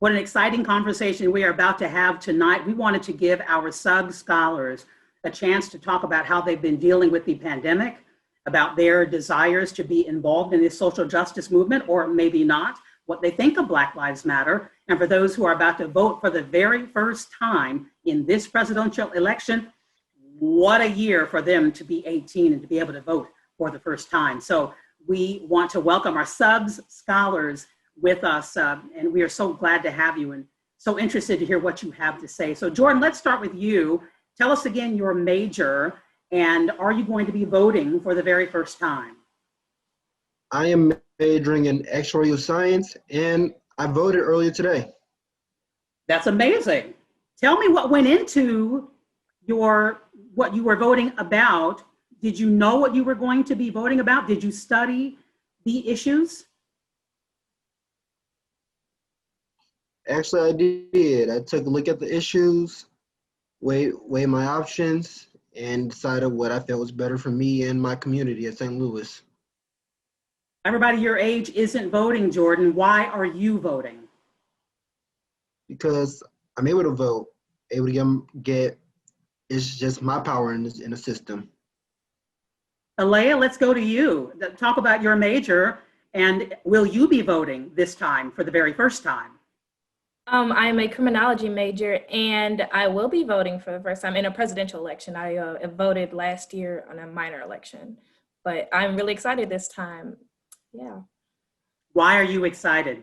What an exciting conversation we are about to have tonight. We wanted to give our Suggs Scholars a chance to talk about how they've been dealing with the pandemic, about their desires to be involved in this social justice movement, or maybe not, what they think of Black Lives Matter, and for those who are about to vote for the very first time in this presidential election, what a year for them to be 18 and to be able to vote for the first time. So we want to welcome our Suggs Scholars with us, and we are so glad to have you and so interested to hear what you have to say. So Jordan, let's start with you. Tell us again your major, and are you going to be voting for the very first time? I am majoring in actuarial science, and I voted earlier today. That's amazing. Tell me what went into what you were voting about. Did you know what you were going to be voting about? Did you study the issues? Actually, I did. I took a look at the issues, weighed my options, and decided what I felt was better for me and my community at St. Louis. Everybody your age isn't voting, Jordan. Why are you voting? Because I'm able to vote, able to get it's just my power in the system. Alea, let's go to you. Talk about your major, and will you be voting this time for the very first time? I am a criminology major, and I will be voting for the first time in a presidential election. I voted last year on a minor election, but I'm really excited this time. Yeah. Why are you excited?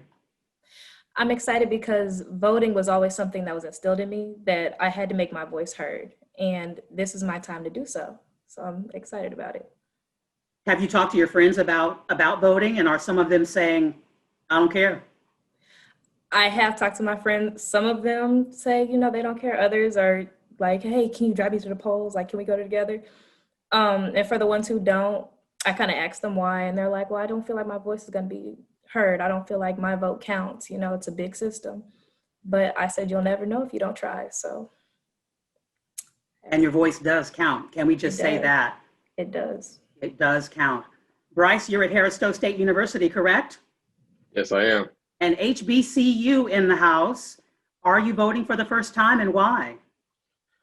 I'm excited because voting was always something that was instilled in me, that I had to make my voice heard, and this is my time to do so. So I'm excited about it. Have you talked to your friends about voting, and are some of them saying, I don't care? I have talked to my friends. Some of them say, they don't care. Others are like, hey, can you drive me to the polls? Like, can we go together? And for the ones who don't, I kind of ask them why. And they're like, well, I don't feel like my voice is going to be heard. I don't feel like my vote counts. It's a big system. But I said, you'll never know if you don't try. So. And your voice does count. Can we just say that? It does. It does count. Bryce, you're at Harris-Stowe State University, correct? Yes, I am. And HBCU in the house. Are you voting for the first time, and why?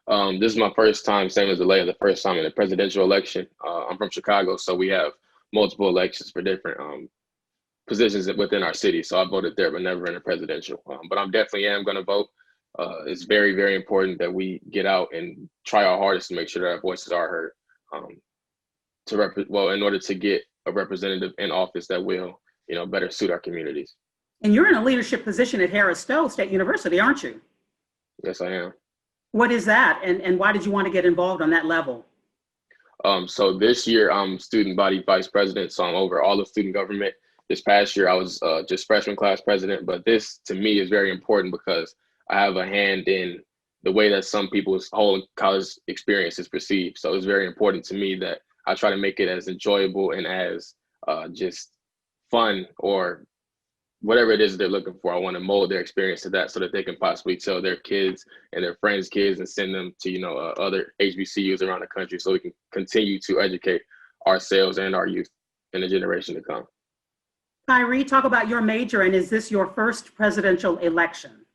This is my first time, same as Alea, the first time in a presidential election. I'm from Chicago, so we have multiple elections for different positions within our city. So I voted there, but never in a presidential. But I definitely am going to vote. It's very, very important that we get out and try our hardest to make sure that our voices are heard. In order to get a representative in office that will, better suit our communities. And you're in a leadership position at Harris-Stowe State University, aren't you? Yes, I am. What is that, and why did you want to get involved on that level? So this year, I'm student body vice president, so I'm over all of student government. This past year, I was just freshman class president, but this, to me, is very important because I have a hand in the way that some people's whole college experience is perceived. So it's very important to me that I try to make it as enjoyable and as just fun or whatever it is they're looking for. I want to mold their experience to that so that they can possibly tell their kids and their friends' kids and send them to, other HBCUs around the country so we can continue to educate ourselves and our youth in the generation to come. Kyrie, talk about your major, and is this your first presidential election?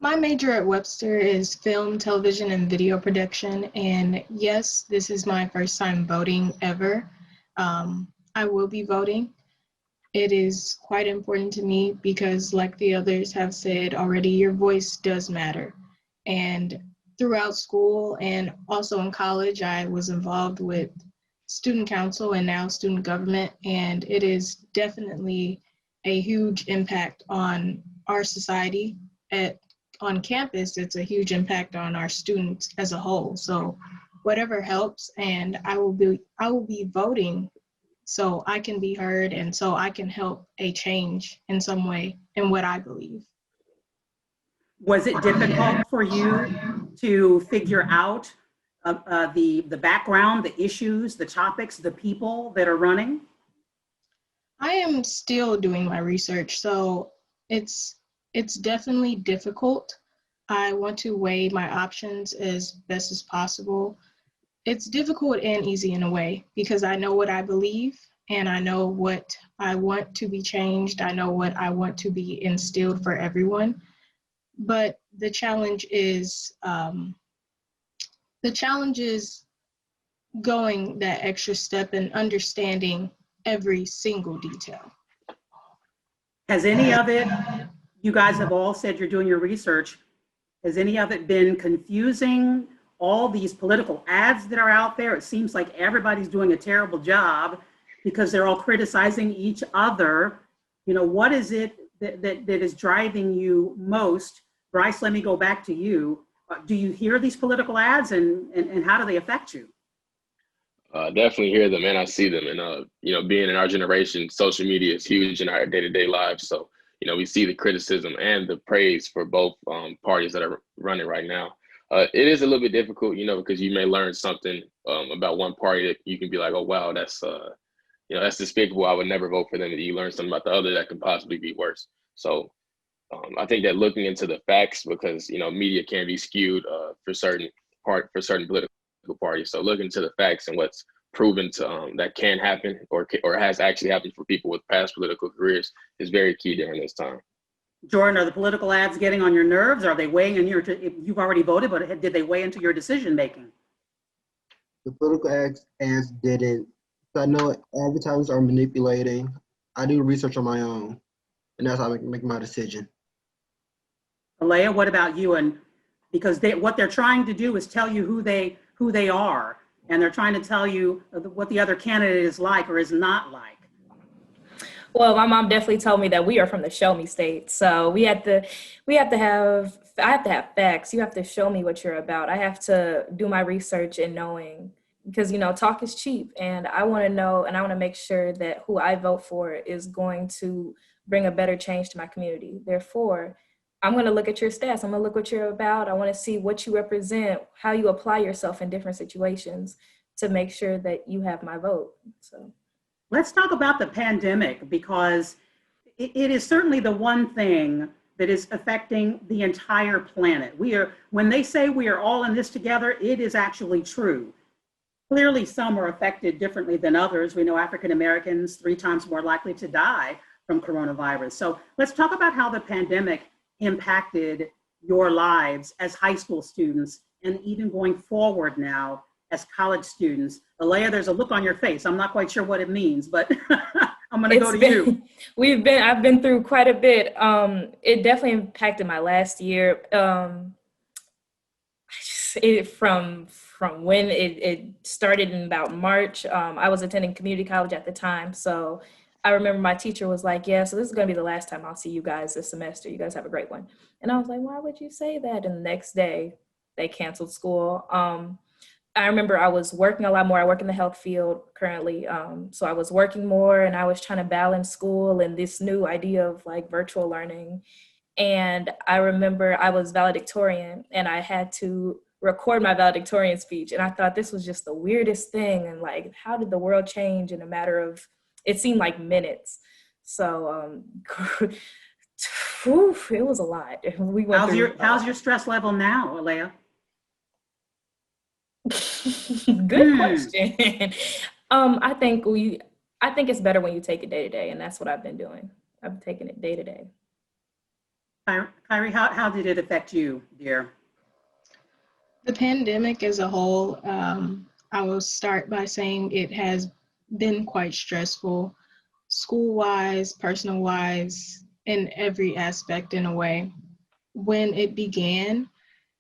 My major at Webster is film, television, and video production. And yes, this is my first time voting ever. I will be voting. It is quite important to me because, like the others have said already, your voice does matter. And throughout school and also in college, I was involved with student council and now student government. And it is definitely a huge impact on our society. On campus, it's a huge impact on our students as a whole. So whatever helps, and I will be voting so I can be heard and so I can help a change in some way in what I believe. Was it difficult for you to figure out the background, the issues, the topics, the people that are running? I am still doing my research, so it's definitely difficult. I want to weigh my options as best as possible. It's difficult and easy in a way because I know what I believe, and I know what I want to be changed. I know what I want to be instilled for everyone. But the challenge is going that extra step and understanding every single detail. Has any of it, you guys have all said you're doing your research, has any of it been confusing? All these political ads that are out there, it seems like everybody's doing a terrible job because they're all criticizing each other. You know, what is it that is driving you most? Bryce, let me go back to you. Do you hear these political ads, and how do they affect you? Definitely hear them and I see them. And, being in our generation, social media is huge in our day-to-day lives. So, we see the criticism and the praise for both parties that are running right now. It is a little bit difficult, because you may learn something about one party that you can be like, oh, wow, that's despicable. I would never vote for them. And you learn something about the other that can possibly be worse. So I think that looking into the facts, because, media can be skewed for certain political parties. So look into the facts and what's proven to that can happen or has actually happened for people with past political careers is very key during this time. Jordan, are the political ads getting on your nerves? Are they weighing in you've already voted, but did they weigh into your decision making? The political ads didn't. So I know advertisers are manipulating. I do research on my own, and that's how I make my decision. Alea, what about you? And because what they're trying to do is tell you who they are, and they're trying to tell you what the other candidate is like or is not like. Well, my mom definitely told me that we are from the show me state. So I have to have facts. You have to show me what you're about. I have to do my research and knowing, because, talk is cheap, and I want to know, and I want to make sure that who I vote for is going to bring a better change to my community. Therefore, I'm going to look at your stats. I'm going to look what you're about. I want to see what you represent, how you apply yourself in different situations to make sure that you have my vote. So let's talk about the pandemic, because it is certainly the one thing that is affecting the entire planet. When they say we are all in this together, it is actually true. Clearly, some are affected differently than others. We know African Americans 3 times more likely to die from coronavirus. So let's talk about how the pandemic impacted your lives as high school students, and even going forward now as college students. Alea, there's a look on your face. I'm not quite sure what it means, but I'm going to go to you. I've been through quite a bit. It definitely impacted my last year. From when it started in about March, I was attending community college at the time. So I remember my teacher was like, yeah, so this is going to be the last time I'll see you guys this semester. You guys have a great one. And I was like, why would you say that? And the next day they canceled school. I remember I was working a lot more. I work in the health field currently. So I was working more, and I was trying to balance school and this new idea of like virtual learning. And I remember I was valedictorian, and I had to record my valedictorian speech. And I thought this was just the weirdest thing. And like, how did the world change in a matter of, it seemed like minutes. So it was a lot. How's your stress level now, Alea? Good question. I think it's better when you take it day to day, and that's what I've been doing. I've taken it day to day. Kyrie, how did it affect you, dear? The pandemic as a whole, I will start by saying it has been quite stressful, school-wise, personal-wise, in every aspect in a way. When it began,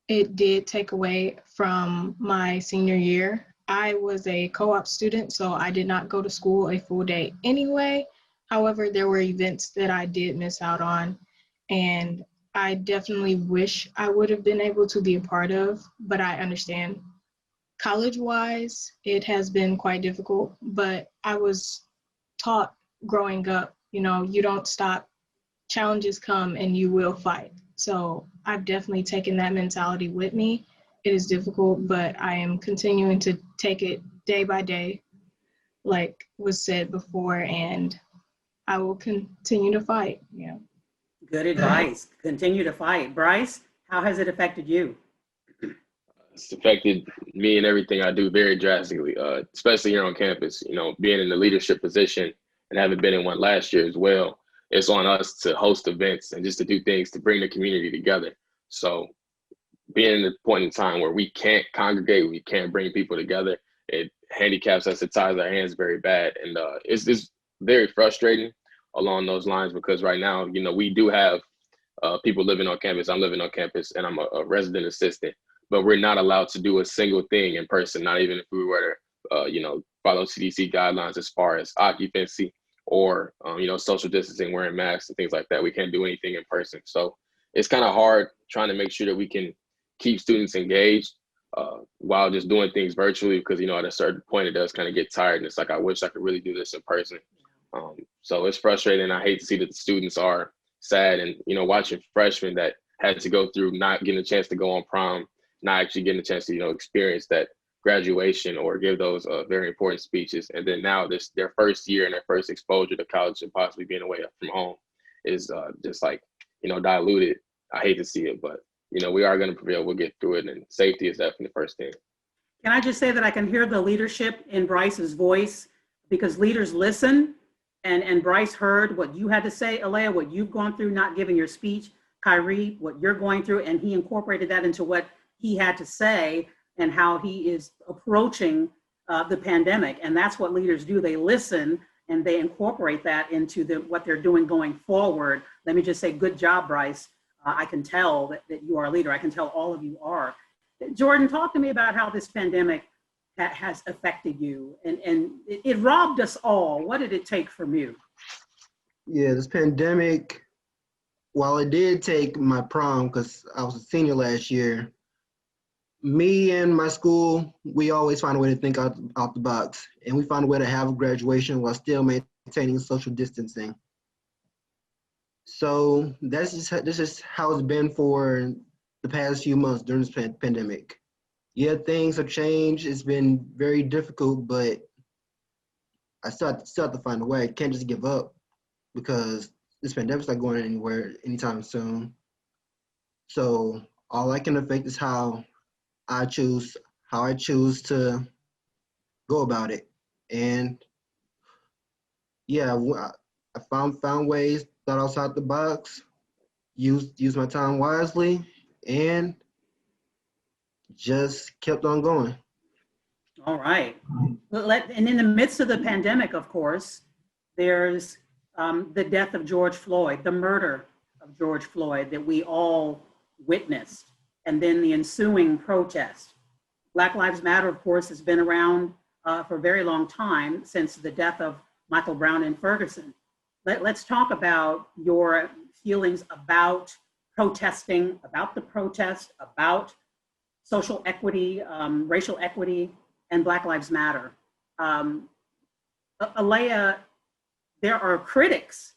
it did take away from my senior year. I was a co-op student, so I did not go to school a full day anyway. However, there were events that I did miss out on, and I definitely wish I would have been able to be a part of, but I understand. College-wise, it has been quite difficult, but I was taught growing up, you don't stop. Challenges come and you will fight. So I've definitely taken that mentality with me. It is difficult, but I am continuing to take it day by day, like was said before, and I will continue to fight. Yeah. Good advice. Continue to fight. Bryce, how has it affected you? It's affected me and everything I do very drastically, especially here on campus. You know, being in the leadership position and having been in one last year as well, it's on us to host events and just to do things to bring the community together. So being at a point in time where we can't congregate, we can't bring people together, it handicaps us, it ties our hands very bad. And it's very frustrating along those lines because right now, you know, we do have people living on campus. I'm living on campus and I'm a resident assistant, but we're not allowed to do a single thing in person, not even if we were to, you know, follow CDC guidelines as far as occupancy or, you know, social distancing, wearing masks and things like that. We can't do anything in person. So it's kind of hard trying to make sure that we can keep students engaged while just doing things virtually, because, you know, at a certain point, it does kind of get tired. And it's like, I wish I could really do this in person. So it's frustrating. I hate to see that the students are sad and, you know, watching freshmen that had to go through not getting a chance to go on prom, not actually getting a chance to, you know, experience that graduation or give those very important speeches. And then now this, their first year and their first exposure to college and possibly being away from home is just like, you know, diluted. I hate to see it, but, you know, we are going to prevail. We'll get through it. And safety is definitely the first thing. Can I just say that I can hear the leadership in Bryce's voice, because leaders listen, and Bryce heard what you had to say, Alea, what you've gone through, not giving your speech, Kyrie, what you're going through, and he incorporated that into what he had to say and how he is approaching the pandemic. And that's what leaders do. They listen and they incorporate that into what they're doing going forward. Let me just say, good job, Bryce. I can tell that you are a leader. I can tell all of you are. Jordan, talk to me about how this pandemic has affected you, and it robbed us all. What did it take from you? Yeah, this pandemic, while it did take my prom, because I was a senior last year, me and my school, we always find a way to think out the box, and we found a way to have a graduation while still maintaining social distancing. So this is how it's been for the past few months during this pandemic. Yeah, things have changed. It's been very difficult, but I still have to find a way. I can't just give up because this pandemic's not going anywhere anytime soon. So all I can affect is how I choose to go about it. And yeah, I found ways, thought outside the box, used my time wisely, and just kept on going. All right. And in the midst of the pandemic, of course, there's the death of George Floyd, the murder of George Floyd that we all witnessed, and then the ensuing protest. Black Lives Matter, of course, has been around for a very long time, since the death of Michael Brown in Ferguson. Let's talk about your feelings about protesting, about the protest, about social equity, racial equity, and Black Lives Matter. Alea, there are critics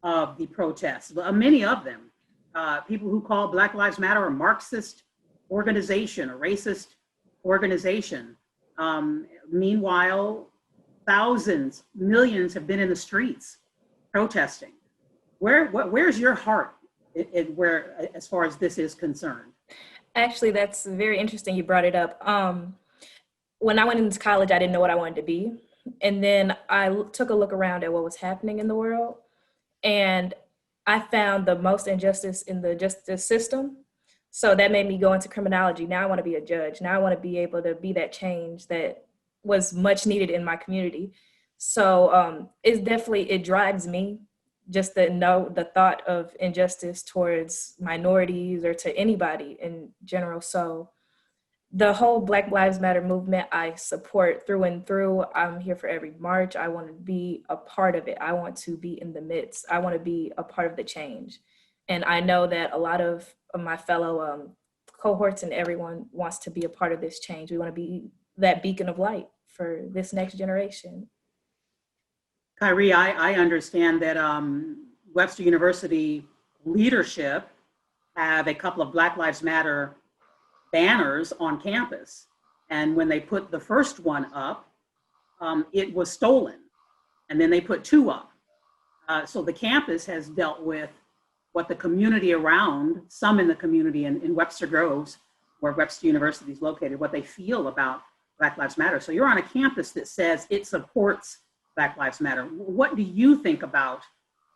of the protests, many of them, people who call Black Lives Matter a Marxist organization, a racist organization. Meanwhile, thousands, millions have been in the streets protesting. Where's your heart as far as this is concerned? Actually, that's very interesting you brought it up. When I went into college, I didn't know what I wanted to be. And then I took a look around at what was happening in the world. And I found the most injustice in the justice system. So that made me go into criminology. Now I want to be a judge. Now I want to be able to be that change that was much needed in my community. So it drives me just to know the thought of injustice towards minorities or to anybody in general. So the whole Black Lives Matter movement, I support through and through. I'm here for every march. I want to be a part of it. I want to be in the midst. I want to be a part of the change. And I know that a lot of my fellow cohorts and everyone wants to be a part of this change. We want to be that beacon of light for this next generation. Kyrie, I understand that Webster University leadership have a couple of Black Lives Matter banners on campus. And when they put the first one up, it was stolen. And then they put two up. So the campus has dealt with what the community around, some in the community in Webster Groves, where Webster University is located, what they feel about Black Lives Matter. So you're on a campus that says it supports Black Lives Matter. What do you think about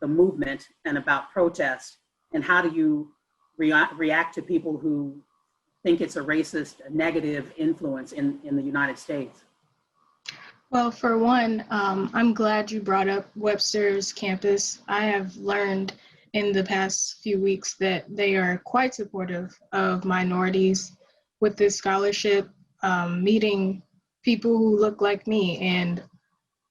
the movement and about protest, and how do you react to people who think it's a racist, a negative influence in the United States? Well, for one, I'm glad you brought up Webster's campus. I have learned in the past few weeks that they are quite supportive of minorities with this scholarship, meeting people who look like me. And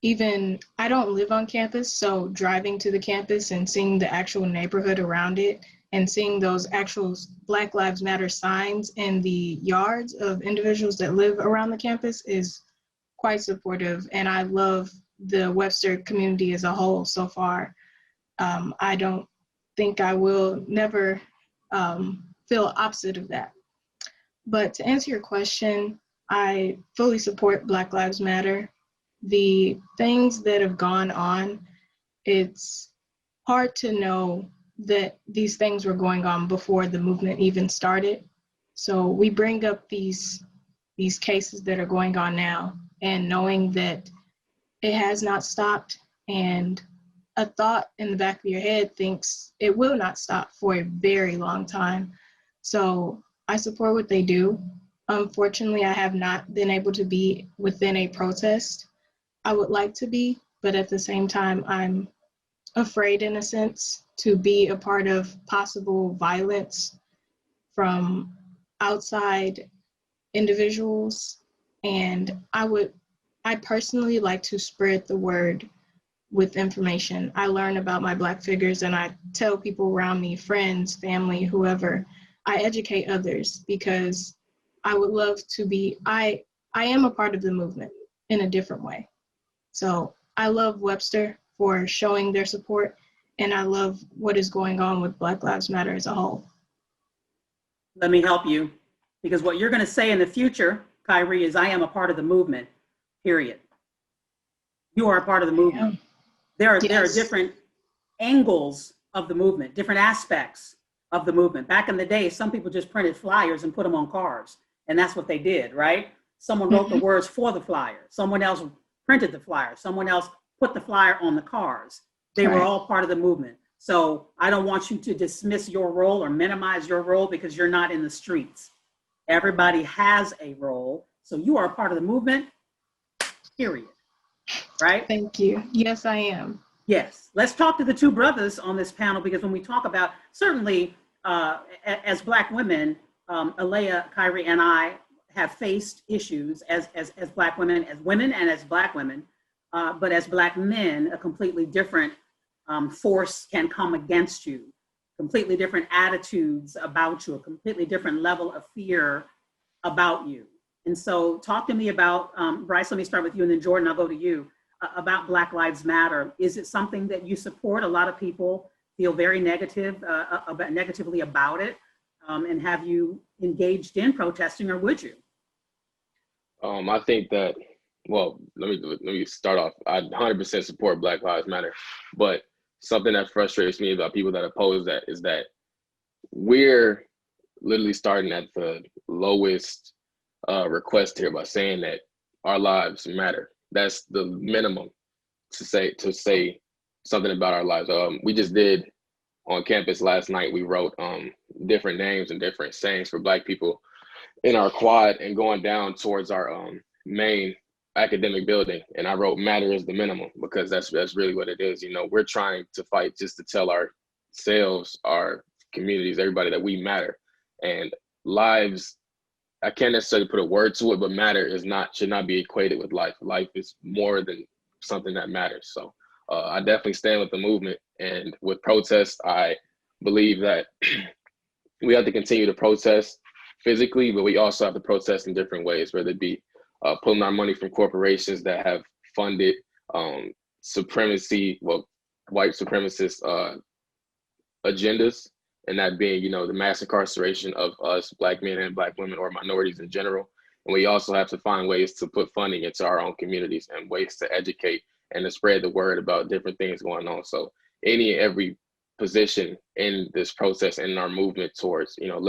even, I don't live on campus, so driving to the campus and seeing the actual neighborhood around it and seeing those actual Black Lives Matter signs in the yards of individuals that live around the campus is quite supportive. And I love the Webster community as a whole so far. I don't think I will never feel opposite of that. But to answer your question, I fully support Black Lives Matter. The things that have gone on, it's hard to know that these things were going on before the movement even started. So we bring up these cases that are going on now, and knowing that it has not stopped, and a thought in the back of your head thinks it will not stop for a very long time. So I support what they do. Unfortunately, I have not been able to be within a protest. I would like to be, but at the same time, I'm afraid in a sense to be a part of possible violence from outside individuals. And I personally like to spread the word with information. I learn about my Black figures and I tell people around me, friends, family, whoever, I educate others because I would love to be, I am a part of the movement in a different way. So I love Webster for showing their support, and I love what is going on with Black Lives Matter as a whole. Let me help you, because what you're going to say in the future, Kyrie, is I am a part of the movement, period. You are a part of the movement. There are different angles of the movement, different aspects of the movement. Back in the day, some people just printed flyers and put them on cars, and that's what they did, right? Someone wrote the words for the flyer. Someone else printed the flyer. Someone else put the flyer on the cars. They were all part of the movement. So I don't want you to dismiss your role or minimize your role because you're not in the streets. Everybody has a role. So you are a part of the movement, period. Right? Thank you. Yes, I am. Yes. Let's talk to the two brothers on this panel, because when we talk about, certainly as Black women, Alea, Kyrie, and I have faced issues as Black women, and as Black women, but as Black men, a completely different force can come against you, completely different attitudes about you, a completely different level of fear about you. And so talk to me about, Bryce, let me start with you, and then Jordan, I'll go to you, about Black Lives Matter. Is it something that you support? A lot of people feel very negatively about it. And have you engaged in protesting, or would you? I think that, well, let me start off. I 100% support Black Lives Matter, but something that frustrates me about people that oppose that is that we're literally starting at the lowest request here by saying that our lives matter. That's the minimum to say something about our lives. We just did on campus last night. We wrote different names and different sayings for Black people in our quad and going down towards our main academic building. And I wrote "matter is the minimum" because that's really what it is. You know, we're trying to fight just to tell ourselves, our communities, everybody that we matter. And lives, I can't necessarily put a word to it, but matter should not be equated with life. Life is more than something that matters. So I definitely stand with the movement, and with protests, I believe that we have to continue to protest physically, but we also have to protest in different ways, whether it be pulling our money from corporations that have funded white supremacist agendas, and that being, you know, the mass incarceration of us Black men and Black women, or minorities in general. And we also have to find ways to put funding into our own communities and ways to educate and to spread the word about different things going on. So any and every position in this process and in our movement towards, you know,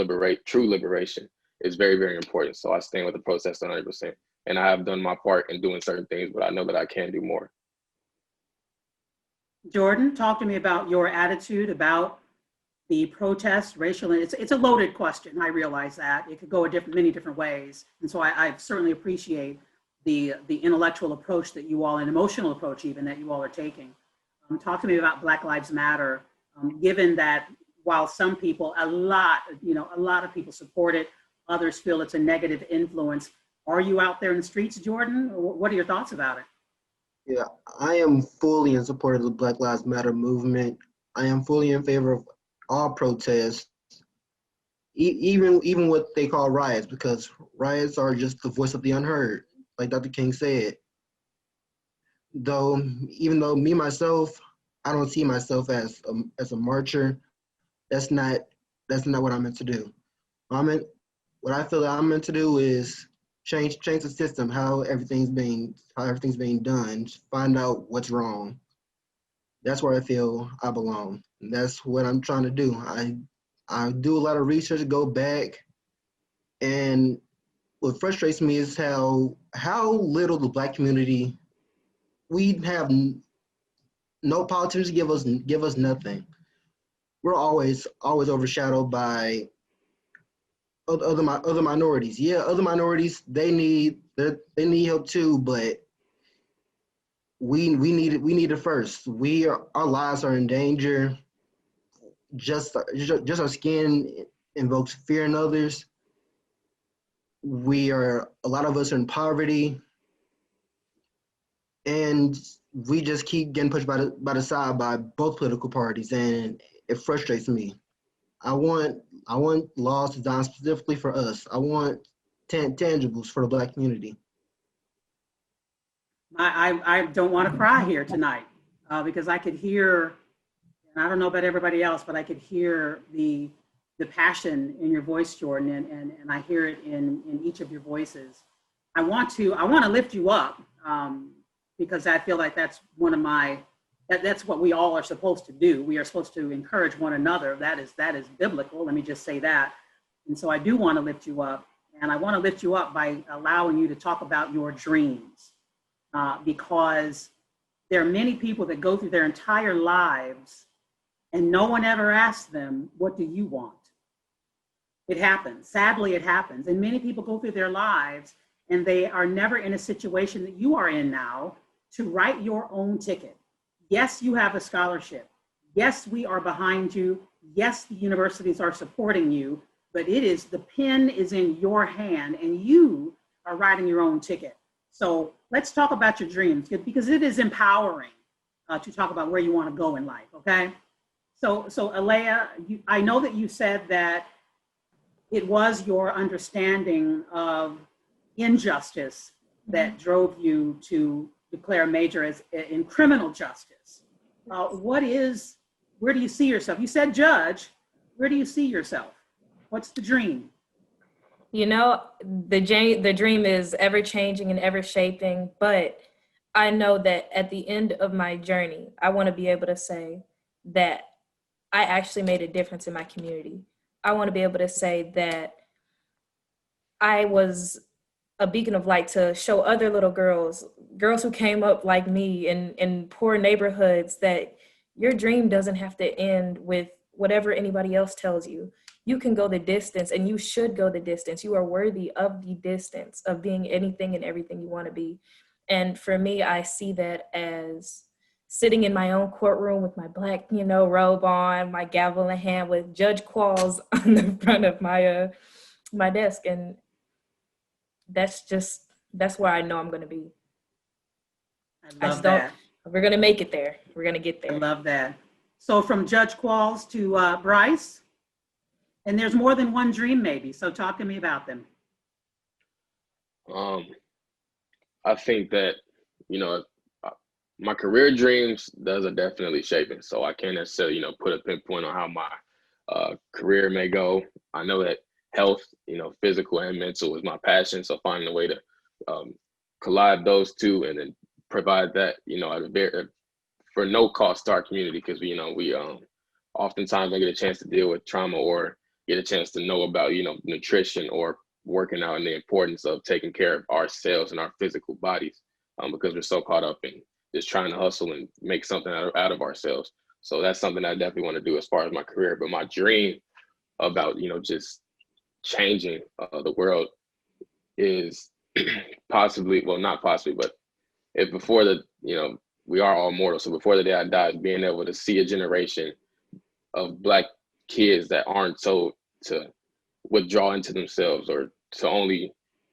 true liberation is very, very important. So I stand with the protest 100%. And I have done my part in doing certain things, but I know that I can do more. Jordan, talk to me about your attitude about the protest, racial, and it's a loaded question. I realize that it could go many different ways. And so I certainly appreciate the intellectual approach that you all, an emotional approach even, that you all are taking. Talk to me about Black Lives Matter, given that while some people, a lot of people support it, others feel it's a negative influence. Are you out there in the streets, Jordan? What are your thoughts about it? Yeah, I am fully in support of the Black Lives Matter movement. I am fully in favor of all protests, even what they call riots, because riots are just the voice of the unheard, like Dr. King said. Even though me myself, I don't see myself as a marcher. That's not what I'm meant to do. What I feel that I'm meant to do is change the system, how everything's being done, find out what's wrong. That's where I feel I belong. And that's what I'm trying to do. I do a lot of research, go back, and what frustrates me is how little the Black community, we have no politicians give us nothing. We're always overshadowed by other minorities. Yeah, other minorities, they need help too, but we need it first. Our lives are in danger. Just our skin invokes fear in others. A lot of us are in poverty, and we just keep getting pushed by the side by both political parties, and it frustrates me. I want laws designed specifically for us. I want tangibles for the Black community. I don't want to cry here tonight because I could hear, and I don't know about everybody else, but I could hear the passion in your voice, Jordan, and I hear it in each of your voices. I want to lift you up because I feel like that's that's what we all are supposed to do. We are supposed to encourage one another. That is biblical. Let me just say that. And so I do want to lift you up, and I want to lift you up by allowing you to talk about your dreams, because there are many people that go through their entire lives and no one ever asks them, what do you want? It happens. Sadly, it happens. And many people go through their lives and they are never in a situation that you are in now to write your own ticket. Yes, you have a scholarship. Yes, we are behind you. Yes, the universities are supporting you, but the pen is in your hand and you are writing your own ticket. So let's talk about your dreams, because it is empowering to talk about where you want to go in life, okay? So Alea, I know that you said that it was your understanding of injustice that drove you to declare a major in criminal justice. Where do you see yourself? You said judge. Where do you see yourself? What's the dream? You know, the dream is ever changing and ever shaping, but I know that at the end of my journey, I want to be able to say that I actually made a difference in my community. I want to be able to say that I was a beacon of light to show other little girls who came up like me in poor neighborhoods, that your dream doesn't have to end with whatever anybody else tells you. You can go the distance, and you should go the distance. You are worthy of the distance of being anything and everything you want to be. And for me, I see that as sitting in my own courtroom with my black, robe on, my gavel in hand, with Judge Qualls on the front of my desk. And that's where I know I'm going to be. I love that. We're going to make it there. We're going to get there. I love that. So from Judge Qualls to Bryce, and there's more than one dream maybe. So talk to me about them. I think that, my career dreams, those are definitely shaping. So I can't necessarily, put a pinpoint on how my career may go. I know that health, physical and mental is my passion. So finding a way to collide those two and then provide that, for no cost to our community, because we oftentimes don't get a chance to deal with trauma or get a chance to know about, nutrition or working out and the importance of taking care of ourselves and our physical bodies, because we're so caught up in just trying to hustle and make something out of ourselves. So that's something I definitely want to do as far as my career. But my dream about, just changing the world is possibly, well, not possibly, but if before the, we are all mortal. So before the day I die, being able to see a generation of Black kids that aren't told to withdraw into themselves or to only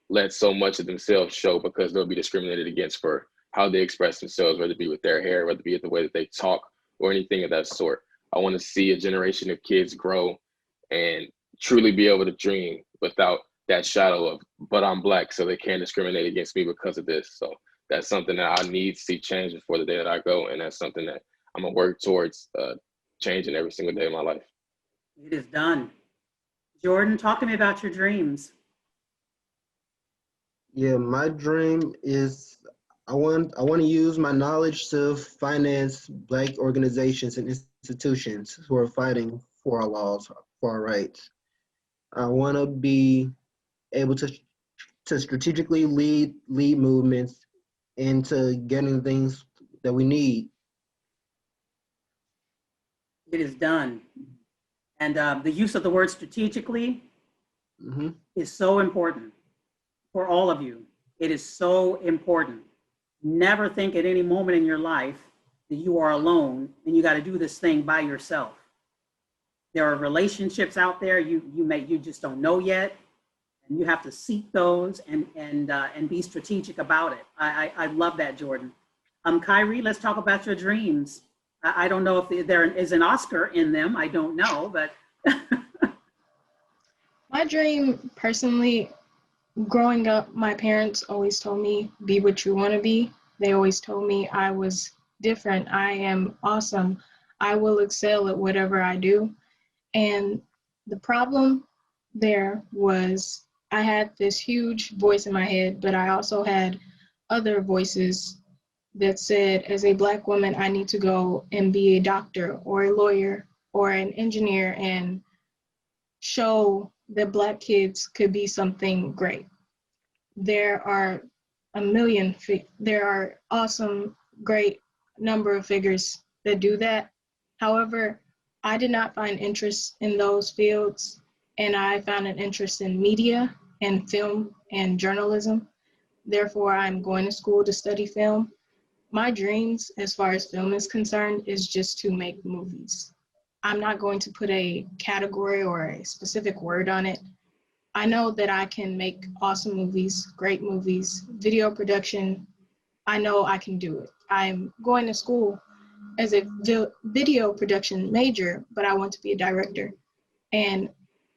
let so much of themselves show, because they'll be discriminated against for how they express themselves, whether it be with their hair, whether it be the way that they talk or anything of that sort. I want to see a generation of kids grow and truly be able to dream without that shadow of, but I'm Black, so they can't discriminate against me because of this. So that's something that I need to see change before the day that I go. And that's something that I'm gonna work towards changing every single day of my life. It is done. Jordan, talk to me about your dreams. Yeah, my dream is I want to use my knowledge to finance Black organizations and institutions who are fighting for our laws, for our rights. I want to be able to strategically lead movements into getting things that we need. It is done. And the use of the word strategically is so important for all of you. It is so important. Never think at any moment in your life that you are alone and you got to do this thing by yourself. There are relationships out there you just don't know yet, and you have to seek those and be strategic about it. I love that, Jordan. Kyrie, let's talk about your dreams. I don't know if there is an Oscar in them. I don't know, but. My dream, personally, growing up, my parents always told me, be what you want to be. They always told me I was different. I am awesome. I will excel at whatever I do. And the problem there was I had this huge voice in my head, but I also had other voices that said, as a Black woman, I need to go and be a doctor or a lawyer or an engineer and show that Black kids could be something great. There are there are awesome, great number of figures that do that. However, I did not find interest in those fields, and I found an interest in media and film and journalism. Therefore, I'm going to school to study film. My dreams, as far as film is concerned, is just to make movies. I'm not going to put a category or a specific word on it. I know that I can make awesome movies, great movies, video production. I know I can do it. I'm going to school as a video production major, but I want to be a director. And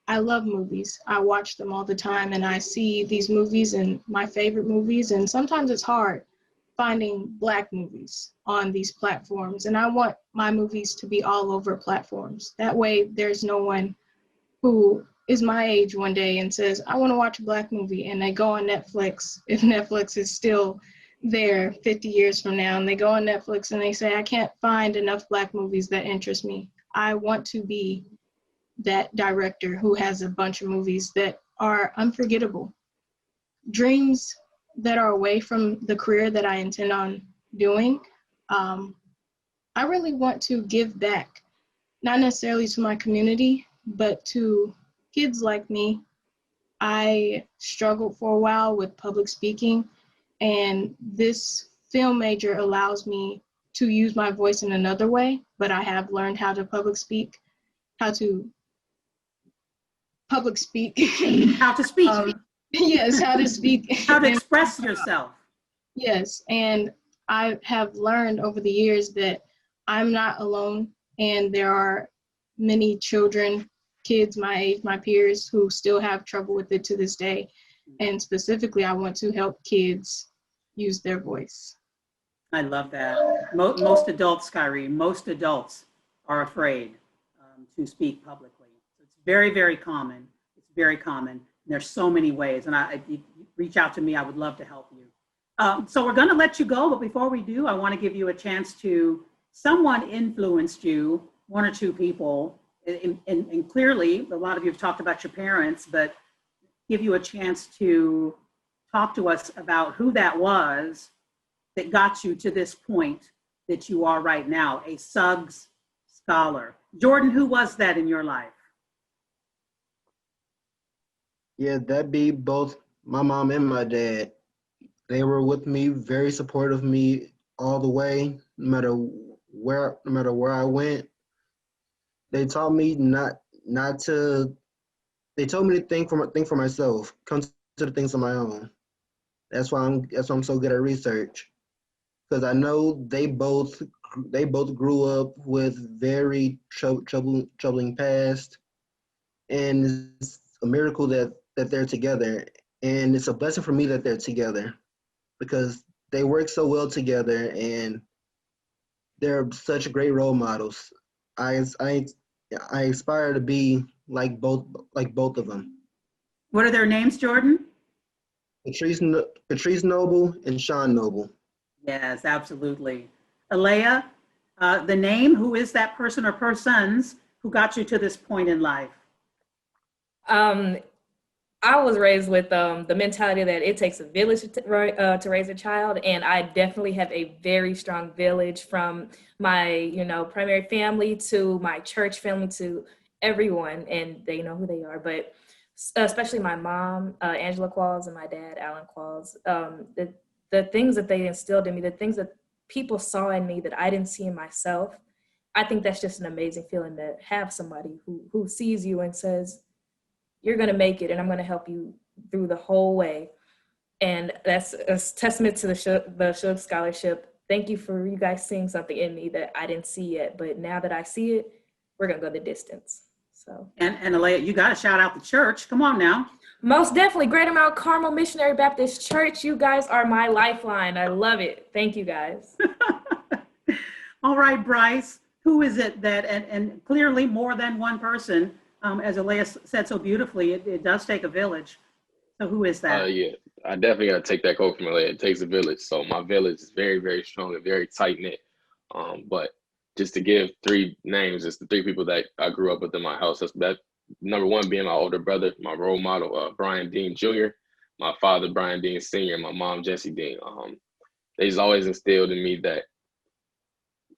I love movies. I watch them all the time, and I see these movies and my favorite movies, and sometimes it's hard finding Black movies on these platforms. And I want my movies to be all over platforms. That way there's no one who is my age one day and says, I want to watch a Black movie, and they go on Netflix, if Netflix is still there 50 years from now, and they go on Netflix and they say, I can't find enough Black movies that interest me. I want to be that director who has a bunch of movies that are unforgettable. Dreams that are away from the career that I intend on doing. I really want to give back, not necessarily to my community, but to kids like me. I struggled for a while with public speaking, and this film major allows me to use my voice in another way, but I have learned how to public speak. How to speak. Yes, how to speak. How to express yourself. Yes, and I have learned over the years that I'm not alone, and there are many children, kids my age, my peers, who still have trouble with it to this day. And specifically, I want to help kids use their voice. I love that. Most adults, Kyrie, most adults are afraid to speak publicly. So it's very, very common. It's very common. And there's so many ways. And if you reach out to me, I would love to help you. So we're going to let you go. But before we do, I want to give you a chance to, someone influenced you, one or two people. And clearly, a lot of you have talked about your parents, but give you a chance to talk to us about who that was that got you to this point that you are right now, a Suggs Scholar. Jordan, who was that in your life? Yeah, that'd be both my mom and my dad. They were with me, very supportive of me all the way, no matter where I went. They taught me not to. They told me to think for myself, come to the things on my own. That's why I'm so good at research, because I know they both grew up with very troubling past, and it's a miracle that they're together, and it's a blessing for me that they're together, because they work so well together, and they're such great role models. I aspire to be like both of them. What are their names, Jordan? Patrice Noble and Sean Noble. Yes, absolutely. Alea, the name, who is that person or persons who got you to this point in life? I was raised with the mentality that it takes a village to raise a child, and I definitely have a very strong village, from my primary family to my church family to everyone, and they know who they are. But especially my mom, Angela Qualls, and my dad, Alan Qualls, the things that they instilled in me, the things that people saw in me that I didn't see in myself, I think that's just an amazing feeling to have somebody who sees you and says, you're going to make it, and I'm going to help you through the whole way. And that's a testament to the Suggs Scholarship. Thank you for you guys seeing something in me that I didn't see yet, but now that I see it, we're going to go the distance. So. And Alea, you got to shout out the church. Come on now. Most definitely. Greater Mount Carmel Missionary Baptist Church. You guys are my lifeline. I love it. Thank you, guys. All right, Bryce, who is it that, and clearly more than one person, as Alea said so beautifully, it does take a village. So who is that? Yeah, I definitely got to take that quote from Alea. It takes a village. So my village is very, very strong and very tight knit. But just to give three names, it's the three people that I grew up with in my house. That number one being my older brother, my role model, Brian Dean Jr., my father, Brian Dean Sr., and my mom, Jessie Dean. They just always instilled in me that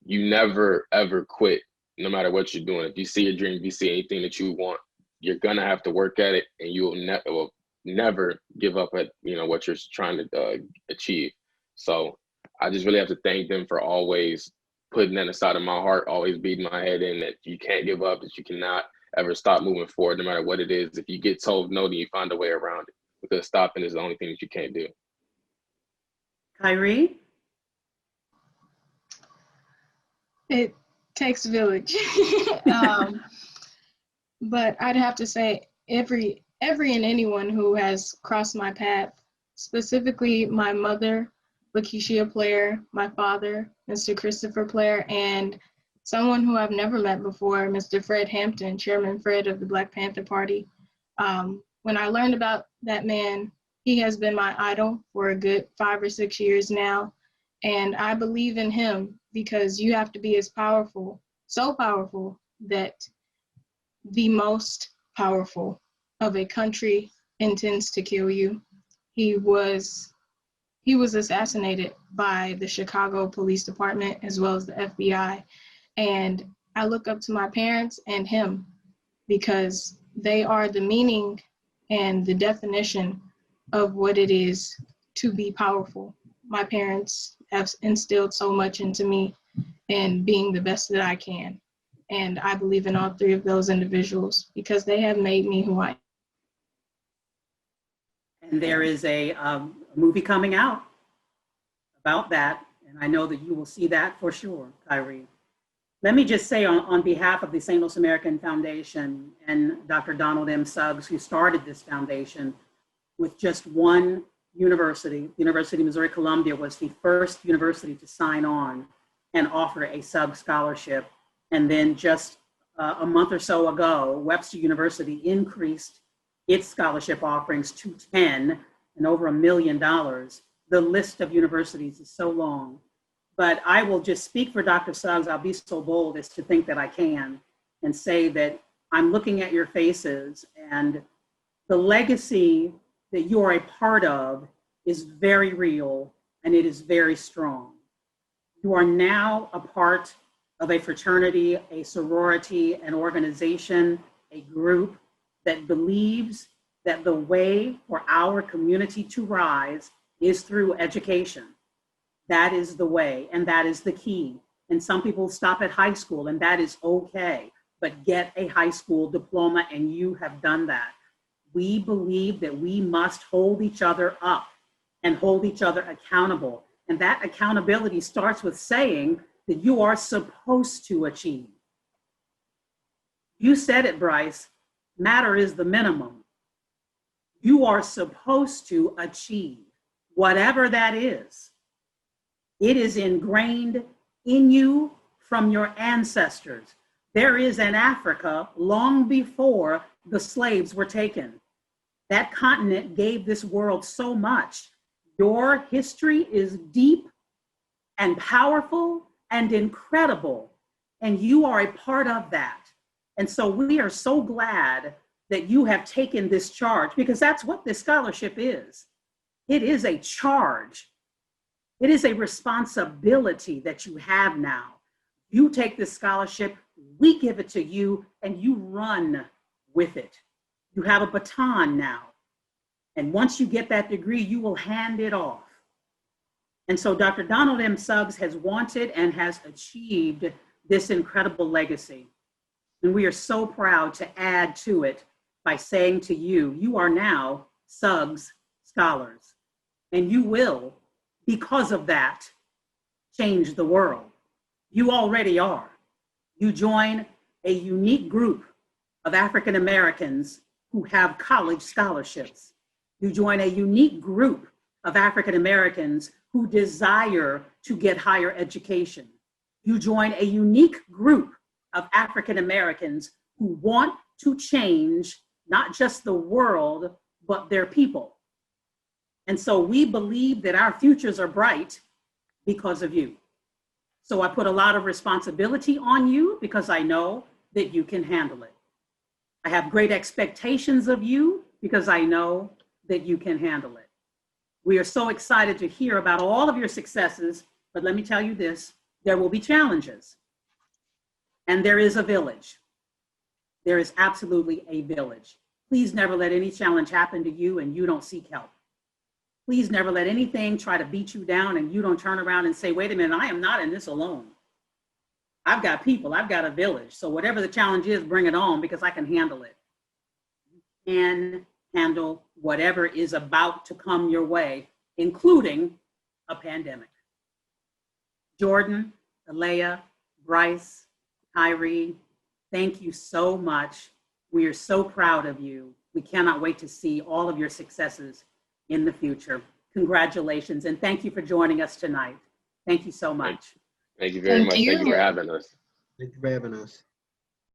you never, ever quit, no matter what you're doing. If you see a dream, if you see anything that you want, you're going to have to work at it, and you will never give up at what you're trying to achieve. So I just really have to thank them for always putting that aside of my heart, always beating my head in that you can't give up, that you cannot ever stop moving forward, no matter what it is. If you get told no, then you find a way around it, because stopping is the only thing that you can't do. Kyrie? It takes a village. But I'd have to say every and anyone who has crossed my path, specifically my mother, Lakeisha Player, my father, Mr. Christopher Player, and someone who I've never met before, Mr. Fred Hampton, Chairman Fred of the Black Panther Party. When I learned about that man, he has been my idol for a good 5 or 6 years now. And I believe in him because you have to be as powerful, so powerful that the most powerful of a country intends to kill you. He was assassinated by the Chicago Police Department as well as the FBI. And I look up to my parents and him because they are the meaning and the definition of what it is to be powerful. My parents have instilled so much into me in being the best that I can. And I believe in all three of those individuals because they have made me who I am. And there is a movie coming out about that, and I know that you will see that for sure, Kyrie. Let me just say on behalf of the St. Louis American Foundation and Dr. Donald M. Suggs, who started this foundation with just one university, the University of Missouri Columbia was the first university to sign on and offer a Suggs Scholarship. And then just a month or so ago, Webster University increased its scholarship offerings to 10 and over $1 million. The list of universities is so long. But I will just speak for Dr. Suggs. I'll be so bold as to think that I can and say that I'm looking at your faces, and The legacy that you are a part of is very real and it is very strong. You are now a part of a fraternity, a sorority, an organization, a group that believes that the way for our community to rise is through education. That is the way, and that is the key. And some people stop at high school, and that is okay, but get a high school diploma, and you have done that. We believe that we must hold each other up and hold each other accountable. And that accountability starts with saying that you are supposed to achieve. You said it, Bryce, matter is the minimum. You are supposed to achieve whatever that is. It is ingrained in you from your ancestors. There is an Africa long before the slaves were taken. That continent gave this world so much. Your history is deep and powerful and incredible, and you are a part of that. And so we are so glad that you have taken this charge, because that's what this scholarship is. It is a charge. It is a responsibility that you have now. You take this scholarship, we give it to you, and you run with it. You have a baton now. And once you get that degree, you will hand it off. And so Dr. Donald M. Suggs has wanted and has achieved this incredible legacy. And we are so proud to add to it by saying to you, you are now Suggs Scholars. And you will, because of that, change the world. You already are. You join a unique group of African Americans who have college scholarships. You join a unique group of African Americans who desire to get higher education. You join a unique group of African Americans who want to change not just the world, but their people. And so we believe that our futures are bright because of you. So I put a lot of responsibility on you because I know that you can handle it. I have great expectations of you because I know that you can handle it. We are so excited to hear about all of your successes, but let me tell you this, there will be challenges. And there is a village. There is absolutely a village. Please never let any challenge happen to you and you don't seek help. Please never let anything try to beat you down and you don't turn around and say, wait a minute, I am not in this alone. I've got people, I've got a village. So whatever the challenge is, bring it on because I can handle it. You can handle whatever is about to come your way, including a pandemic. Jordan, Alea, Bryce, Kyrie, thank you so much. We are so proud of you. We cannot wait to see all of your successes in the future. Congratulations, and thank you for joining us tonight. Thank you so much. Thank you very much. you. Thank you for having us. Thank you for having us.